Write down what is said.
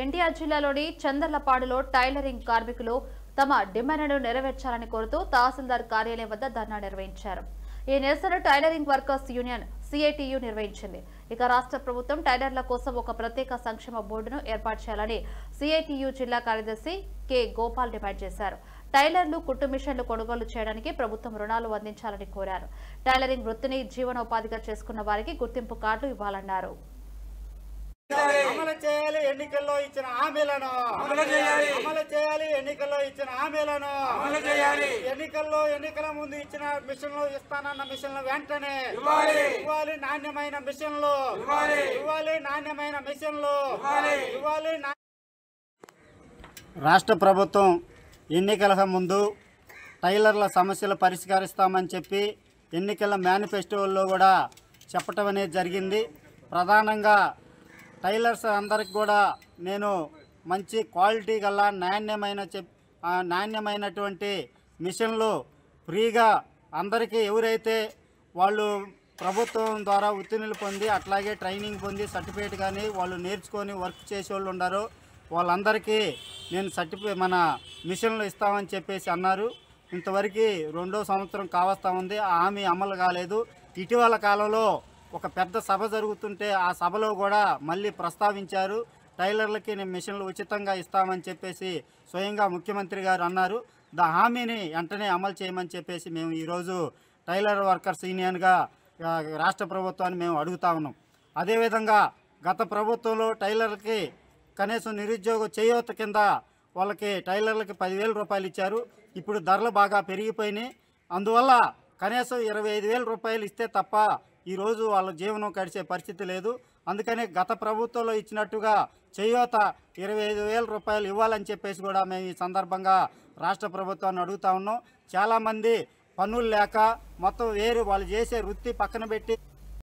ఎన్టీఆర్ జిల్లాలోని చందర్లపాడులో టైలరింగ్ కార్మికులు తమ డిమాండ్ను నెరవేర్చాలని కోరుతూ తహసీల్దార్ కార్యాలయం వద్ద ధర్నా నిర్వహించారు. ఈ నిరసన టైలరింగ్ వర్కర్స్ యూనియన్ సిఐటియు నిర్వహించింది. ఇక రాష్ట్ర ప్రభుత్వం టైలర్ల కోసం ఒక ప్రత్యేక సంక్షేమ బోర్డును ఏర్పాటు చేయాలని సిఐటియు జిల్లా కార్యదర్శి కె గోపాల్ డిమాండ్ చేశారు. టైలర్లు కుట్టు మిషన్లు కొనుగోలు చేయడానికి ప్రభుత్వం రుణాలు అందించాలని కోరారు. టైలరింగ్ వృత్తిని జీవనోపాధిగా చేసుకున్న వారికి గుర్తింపు కార్డులు ఇవ్వాలన్నారు. అమలు చేయాలి ఎన్నికల్లో ఇచ్చిన హామీలను అమలు చేయాలి ఎన్నికల్లో ఇచ్చిన హామీలను ఎన్నికల ముందు ఇచ్చిన మిషన్లు ఇస్తానన్న మిషన్లు వెంటనే ఇవ్వాలి. నాణ్యమైన మిషన్లు ఇవ్వాలి. రాష్ట్ర ప్రభుత్వం ఎన్నికల ముందు టైలర్ల సమస్యలు పరిష్కరిస్తామని చెప్పి ఎన్నికల మేనిఫెస్టోల్లో కూడా చెప్పటం అనేది జరిగింది. ప్రధానంగా టైలర్స్ అందరికి కూడా నేను మంచి క్వాలిటీ గల నాణ్యమైనటువంటి మిషన్లు ఫ్రీగా అందరికీ ఎవరైతే వాళ్ళు ప్రభుత్వం ద్వారా ఉత్తీర్ణులు పొంది అట్లాగే ట్రైనింగ్ పొంది సర్టిఫికేట్ కానీ వాళ్ళు నేర్చుకొని వర్క్ చేసే వాళ్ళు ఉన్నారో వాళ్ళందరికీ నేను మన మిషన్లు ఇస్తామని చెప్పేసి అన్నారు. ఇంతవరకు 2వ సంవత్సరం కావస్తా ఉంది. ఆ హామీ అమలు కాలేదు. ఇటీవల కాలంలో ఒక పెద్ద సభ జరుగుతుంటే ఆ సభలో కూడా మళ్ళీ ప్రస్తావించారు. టైలర్లకి నేను మిషన్లు ఉచితంగా ఇస్తామని చెప్పేసి స్వయంగా ముఖ్యమంత్రి గారు అన్నారు. హామీని వెంటనే అమలు చేయమని చెప్పేసి మేము ఈరోజు టైలర్ వర్కర్స్ యూనియన్గా రాష్ట్ర ప్రభుత్వాన్ని మేము అడుగుతా ఉన్నాం. అదేవిధంగా గత ప్రభుత్వంలో టైలర్లకి కనీసం నిరుద్యోగ చేయూత కింద వాళ్ళకి టైలర్లకి 10,000 రూపాయలు ఇచ్చారు. ఇప్పుడు ధరలు బాగా పెరిగిపోయినాయి. అందువల్ల కనీసం 25,000 రూపాయలు ఇస్తే తప్ప ఈరోజు వాళ్ళ జీవనం గడిచే పరిస్థితి లేదు. అందుకనే గత ప్రభుత్వంలో ఇచ్చినట్టుగా చేయూత 25,000 రూపాయలు ఇవ్వాలని చెప్పేసి కూడా మేము ఈ సందర్భంగా రాష్ట్ర ప్రభుత్వాన్ని అడుగుతా ఉన్నాం. చాలామంది పనులు లేక మొత్తం వాళ్ళు చేసే వృత్తి పక్కన పెట్టి